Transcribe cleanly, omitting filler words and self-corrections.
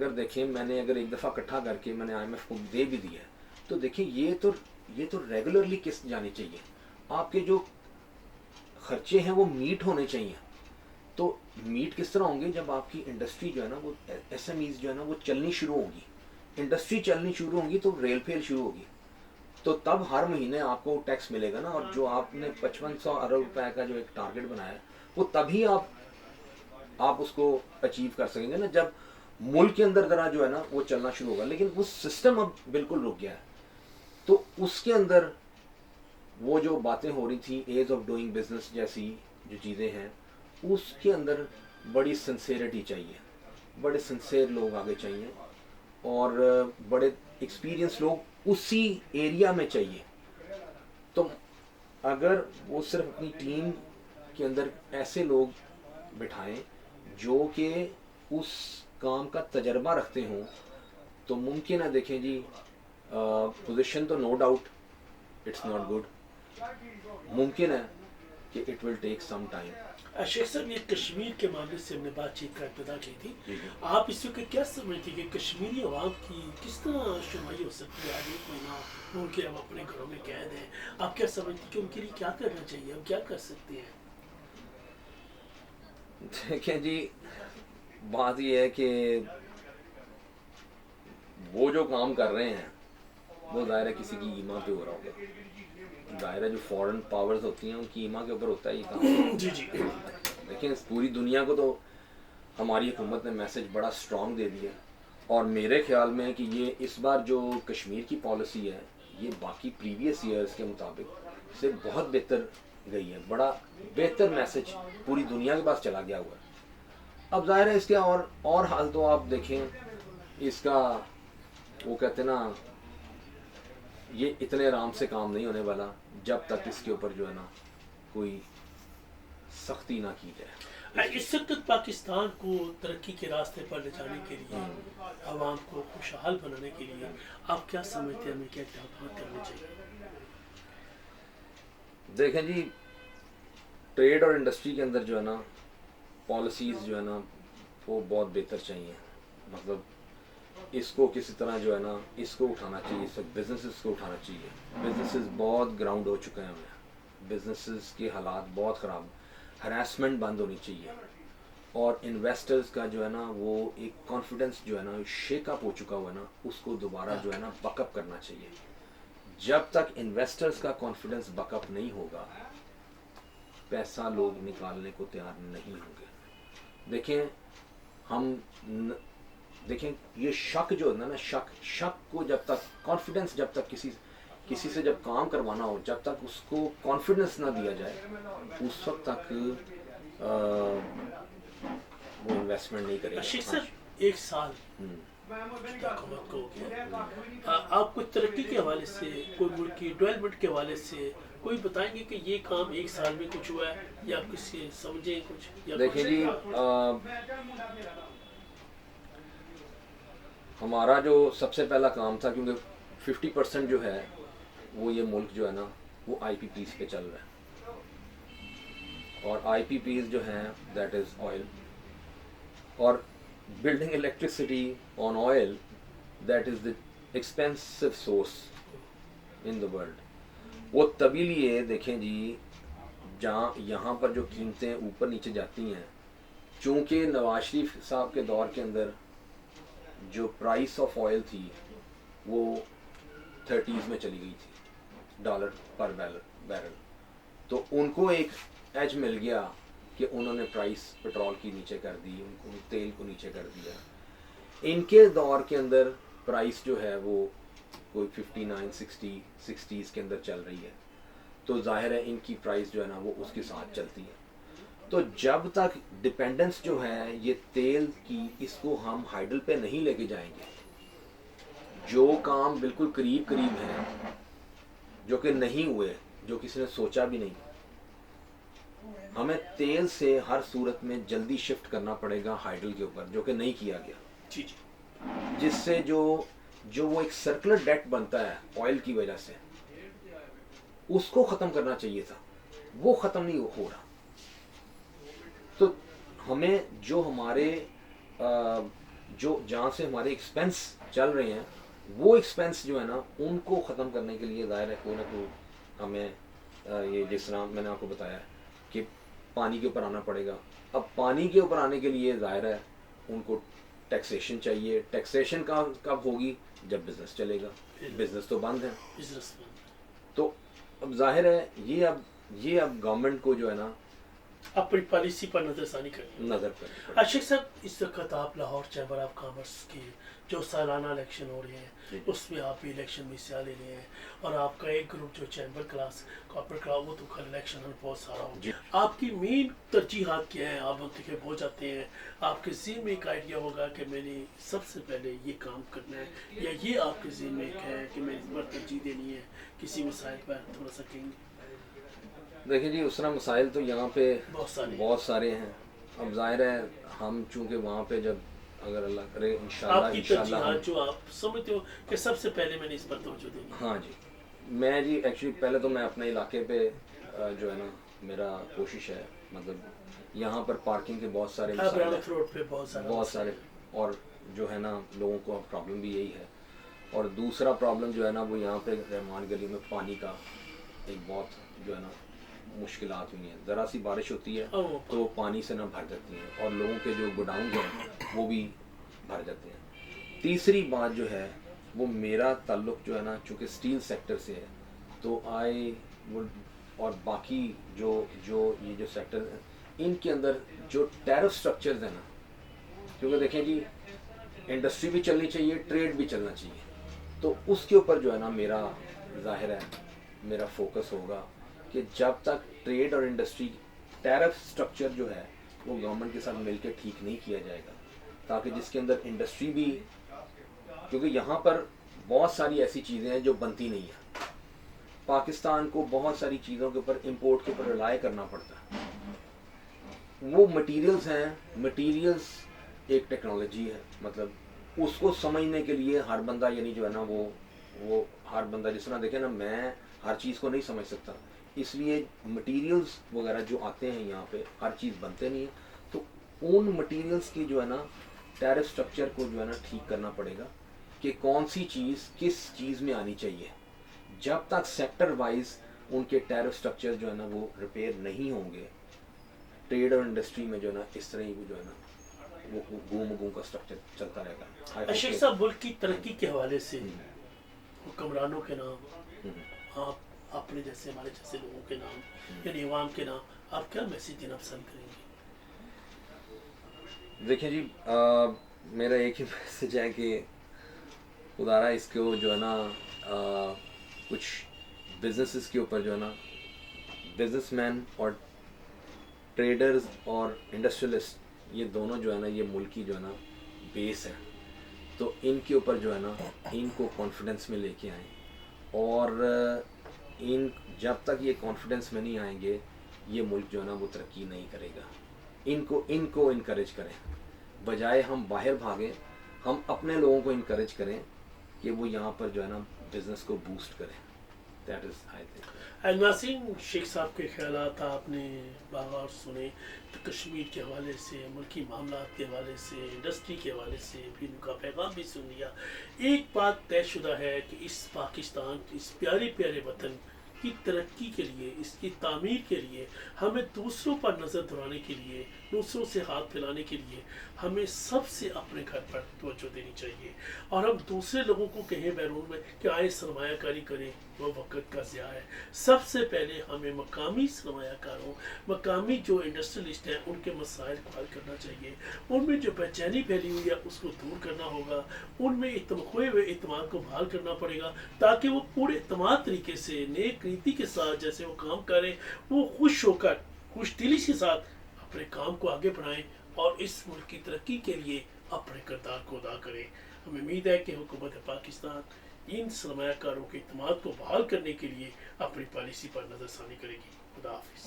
اگر دیکھیں میں نے اگر ایک دفعہ اکٹھا کر کے میں نے IMF کو دے بھی دیا ہے تو دیکھیں یہ تو ریگولرلی کس جانی چاہیے. آپ کے جو خرچے ہیں وہ میٹ ہونے چاہیے. تو میٹ کس طرح ہوں گے جب آپ کی انڈسٹری جو ہے نا وہ SMEs جو ہے نا وہ چلنی شروع ہوگی. انڈسٹری چلنی شروع ہوگی تو ریل پھیل شروع ہوگی, تو تب ہر مہینے آپ کو ٹیکس ملے گا نا. اور جو آپ نے 5500 ارب روپے کا جو ایک ٹارگٹ بنایا ہے وہ تبھی آپ اس کو اچیو کر سکیں گے نا جب ملک کے اندر ذرا جو ہے نا وہ چلنا شروع ہوگا. لیکن وہ سسٹم اب بالکل رک گیا ہے. تو اس کے اندر وہ جو باتیں ہو رہی تھیں ایز آف ڈوئنگ بزنس جیسی جو چیزیں ہیں اس کے اندر بڑی سنسیئرٹی چاہیے, بڑے سنسیئر لوگ آگے چاہیے اور بڑے ایکسپیرینس لوگ اسی ایریا میں چاہیے. تو اگر وہ صرف اپنی ٹیم کے اندر ایسے لوگ بٹھائیں جو کہ اس کام کا تجربہ رکھتے ہوں تو ممکن ہے. دیکھیں جی پوزیشن تو no doubt it's not good, ممکن ہے کہ it will take some time. شیخ صاحب یہ کشمیر کے معاملے سے ہم نے بات چیت کا ابتدا کی تھی, آپ اس وقت کیا سمجھتے کہ کشمیری عوام کی کس طرح رہنمائی ہو سکتی ہے؟ آج ایک مہینہ ان کے اب اپنے گھروں میں قید ہیں, آپ کیا سمجھتے کہ ان کے لیے کیا کرنا چاہیے, ہم کیا کر سکتے ہیں؟ دیکھیں جی بات یہ ہے کہ وہ جو کام کر رہے ہیں وہ ظاہر ہے کسی کی ایمان پہ ہو رہا ہوگا. ظاہر ہے جو فورن پاورز ہوتی ہیں ان کی ایمان کے اوپر ہوتا ہے یہ کام. جی جی لیکن پوری دنیا کو تو ہماری حکومت نے میسج بڑا اسٹرانگ دے دیا, اور میرے خیال میں کہ یہ اس بار جو کشمیر کی پالیسی ہے یہ باقی پریویس ایئرز کے مطابق سے بہت بہتر گئی ہے. بڑا بہتر میسج پوری دنیا کے پاس چلا گیا ہوا ہے. اب ظاہر ہے اس کے اور حال تو آپ دیکھیں اس کا وہ کہتے ہیں نا یہ اتنے آرام سے کام نہیں ہونے والا جب تک اس کے اوپر جو ہے نا کوئی سختی نہ کی جائے. اس وقت پاکستان کو ترقی کے راستے پر لے جانے کے لیے, عوام کو خوشحال بنانے کے لیے آپ کیا سمجھتے ہیں ہمیں کیا اقدامات کرنے چاہیے؟ دیکھیں جی ٹریڈ اور انڈسٹری کے اندر جو ہے نا پالیسیز جو ہے نا وہ بہت بہتر چاہیے. مطلب اس کو کسی طرح جو ہے نا اس کو اٹھانا چاہیے, اس وقت بزنسز کو اٹھانا چاہیے. بزنسز بہت گراؤنڈ ہو چکے ہیں ہمیں, بزنسز کے حالات بہت خراب, ہراسمنٹ بند ہونی چاہیے. اور انویسٹرز کا جو ہے نا وہ ایک کانفیڈنس جو ہے نا شیک اپ ہو چکا ہوا ہے نا اس کو دوبارہ جو ہے نا بک اپ کرنا چاہیے. جب تک انویسٹرز کا کانفیڈنس بک اپ نہیں ہوگا پیسہ لوگ نکالنے کو تیار نہیں ہوں گے. دیکھیں دیکھیں یہ شک جو ہے نا شک کو جب تک کانفیڈنس جب تک کسی سے جب کام کروانا ہو جب تک اس کو کانفیڈنس نہ دیا جائے اس وقت تک وہ انویسٹمنٹ نہیں کرے گا. شیخ صاحب ایک سال حکومت کو ہو گیا, آپ کچھ ترقی کے حوالے سے کوئی ملک کی ڈیولپمنٹ کے حوالے سے کوئی بتائیں گے کہ یہ کام ایک سال میں کچھ ہوا ہے یا کسی سمجھیں کچھ؟ دیکھیں جی ہمارا جو سب سے پہلا کام تھا کیونکہ 50% جو ہے وہ یہ ملک جو ہے نا وہ IPPs پہ چل رہا ہے, اور IPPs جو ہیں دیٹ از آئل, اور building electricity on oil that is the expensive source in the world. وہ تبھی لیے دیکھیں جی جہاں یہاں پر جو قیمتیں اوپر نیچے جاتی ہیں, چونکہ نواز شریف صاحب کے دور کے اندر جو پرائس آف آئل تھی وہ 30s میں چلی گئی تھی $, پر بیرل, تو ان کو ایک ایج مل گیا کہ انہوں نے پرائس پیٹرول کی نیچے کر دی, ان کو تیل کو نیچے کر دیا. ان کے دور کے اندر پرائس جو ہے وہ کوئی 59-60s کے اندر چل رہی ہے, تو ظاہر ہے ان کی پرائس جو ہے نا وہ اس کے ساتھ چلتی ہے. تو جب تک ڈپینڈنس جو ہے یہ تیل کی اس کو ہم ہائیڈل پہ نہیں لے کے جائیں گے, جو کام بالکل قریب ہیں جو کہ نہیں ہوئے, جو کسی نے سوچا بھی نہیں, ہمیں تیل سے ہر صورت میں جلدی شفٹ کرنا پڑے گا ہائیڈل کے اوپر, جو کہ نہیں کیا گیا. جس سے جو وہ ایک سرکولر ڈیٹ بنتا ہے آئل کی وجہ سے اس کو ختم کرنا چاہیے تھا, وہ ختم نہیں ہو رہا. تو ہمیں جو ہمارے جو جہاں سے ہمارے ایکسپینس چل رہے ہیں وہ ایکسپینس جو ہے نا ان کو ختم کرنے کے لیے ظاہر ہے کوئی نہ کوئی ہمیں یہ جس طرح میں نے آپ کو بتایا کہ پانی کے اوپر آنا پڑے گا. اب پانی کے اوپر آنے کے لیے ظاہر ہے ان کو ٹیکسیشن چاہیے. ٹیکسیشن کب ہوگی؟ جب بزنس چلے گا. بزنس تو بند ہے. بزنس تو اب ظاہر ہے یہ اب گورنمنٹ کو جو ہے نا اپنی پالیسی پر نظر ثانی کرنی. نظر کرنی پڑے. اشرف صاحب اس وقت آپ لاہور چیمبر آف کامرس کی جو سالانہ الیکشن ہو رہے ہیں اس میں آپ بھی الیکشن میں حصہ لے رہے ہیں اور آپ کا ایک گروپ جو چیمبر کلاس کارپوریٹ کلاس وہ تو کل الیکشن میں بہت سارا ہو. آپ کی مین ترجیحات کیا ہیں؟ آپ منتخب ہو جاتے ہیں آپ کے ذہن میں ایک آئیڈیا ہوگا کہ میں نے سب سے پہلے یہ کام کرنا ہے یا یہ آپ کے ذہن میں ایک ہے کہ میں اس پر ترجیح دینی ہے کسی مسائل پر تھوڑا سا کہیں گے؟ دیکھیں جی اس طرح مسائل تو یہاں پہ بہت سارے ہیں. اب ظاہر ہے ہم چونکہ وہاں پہ جب اگر اللہ کرے آپ کی انشاءاللہ ترجیحات جو آپ سمجھتے ہو کہ سب سے پہلے میں نے اس پر توجہ دینی ہے. ہاں جی میں جی ایکچولی پہلے تو میں اپنے علاقے پہ جو ہے نا میرا کوشش ہے مطلب یہاں پر پارکنگ کے بہت سارے مسائل ہیں. روڈ پہ بہت سارے اور جو ہے نا لوگوں کو پرابلم بھی یہی ہے. اور دوسرا پرابلم جو ہے نا وہ یہاں پہ رحمان گلی میں پانی کا ایک بہت جو ہے نا مشکلات ہوئی ہیں. ذرا سی بارش ہوتی ہے تو وہ پانی سے نہ بھر جاتی ہیں اور لوگوں کے جو گوڈاؤنز ہیں وہ بھی بھر جاتے ہیں. تیسری بات جو ہے وہ میرا تعلق جو ہے نا چونکہ اسٹیل سیکٹر سے ہے تو اور باقی جو یہ جو سیکٹر ہیں ان کے اندر جو ٹیرف سٹرکچرز ہیں نا کیونکہ دیکھیں جی انڈسٹری بھی چلنی چاہیے ٹریڈ بھی چلنا چاہیے تو اس کے اوپر جو ہے نا میرا ظاہر ہے میرا فوکس ہوگا کہ جب تک ٹریڈ اور انڈسٹری ٹیرف سٹرکچر جو ہے وہ گورنمنٹ کے ساتھ مل کے ٹھیک نہیں کیا جائے گا تاکہ جس کے اندر انڈسٹری بھی کیونکہ یہاں پر بہت ساری ایسی چیزیں ہیں جو بنتی نہیں ہیں. پاکستان کو بہت ساری چیزوں کے اوپر امپورٹ کے اوپر ریلائی کرنا پڑتا ہے. وہ مٹیریلز ہیں مٹیریلز ایک ٹیکنالوجی ہے مطلب اس کو سمجھنے کے لیے ہر بندہ یعنی جو ہے نا وہ ہر بندہ جس طرح دیکھے نا میں ہر چیز کو نہیں سمجھ سکتا اس لیے مٹیریلز وغیرہ جو آتے ہیں یہاں پہ ہر چیز بنتے نہیں ہیں تو ان مٹیریلز کی جو ہے نا ٹیرف سٹرکچر کو جو ہے نا ٹھیک کرنا پڑے گا کہ کون سی چیز کس چیز میں آنی چاہیے. جب تک سیکٹر وائز ان کے ٹیرف سٹرکچر جو ہے نا وہ ریپیئر نہیں ہوں گے ٹریڈ اور انڈسٹری میں جو ہے نا اس طرح ہی جو ہے نا وہ گوم کا سٹرکچر چلتا رہے گا. اشرف صاحب ملک کی ترقی کے حوالے سے حکمرانوں کے نام آپ اپنے جیسے ہمارے جیسے لوگوں کے نام یعنی عوام کے نام آپ کیا میسیج دینا پسند کریں گے؟ دیکھیں جی میرا ایک ہی میسیج ہے کہ خدا را اس کو جو ہے نا کچھ بزنسز کے اوپر جو ہے نا بزنس مین اور ٹریڈرز اور انڈسٹریلسٹ یہ دونوں جو ہے نا یہ ملک کی جو ہے نا بیس ہے تو ان کے اوپر جو ہے نا ان کو کانفیڈنس میں لے کے آئیں اور ان جب تک یہ کانفیڈنس میں نہیں آئیں گے یہ ملک جو ہے نا وہ ترقی نہیں کرے گا. ان کو انکریج کریں بجائے ہم باہر بھاگیں ہم اپنے لوگوں کو انکریج کریں کہ وہ یہاں پر جو ہے نا بزنس کو بوسٹ کریں. That is I think. ناصرین شیخ صاحب کے خیالات آپ نے بغور سنے تو کشمیر کے حوالے سے ملکی معاملات کے حوالے سے انڈسٹری کے حوالے سے بھی ان کا پیغام بھی سن لیا. ایک بات طے شدہ ہے کہ اس پاکستان اس پیارے پیارے وطن کی ترقی کے لیے اس کی تعمیر کے لیے ہمیں دوسروں پر نظر دہرانے کے لیے دوسروں سے ہاتھ پھیلانے کے لیے ہمیں سب سے اپنے گھر پر توجہ دینی چاہیے اور ہم دوسرے لوگوں کو کہیں بیرون میں کہ آئے سرمایہ کاری کریں وہ وقت کا ضیاع ہے. سب سے پہلے ہمیں مقامی سرمایہ کاروں مقامی جو انڈسٹریلسٹ ہیں ان کے مسائل کو حل کرنا چاہیے. ان میں جو بے چینی پھیلی ہوئی ہے اس کو دور کرنا ہوگا. ان میں کھوئے ہوئے اعتماد کو بحال کرنا پڑے گا تاکہ وہ پورے اعتماد طریقے سے نیک نیتی کے ساتھ جیسے وہ کام کریں وہ خوش ہو کر خوش دلی کے ساتھ اپنے کام کو آگے بڑھائیں اور اس ملک کی ترقی کے لیے اپنے کردار کو ادا کریں. ہمیں امید ہے کہ حکومت پاکستان ان سرمایہ کاروں کے اعتماد کو بحال کرنے کے لیے اپنی پالیسی پر نظر ثانی کرے گی. خدا حافظ.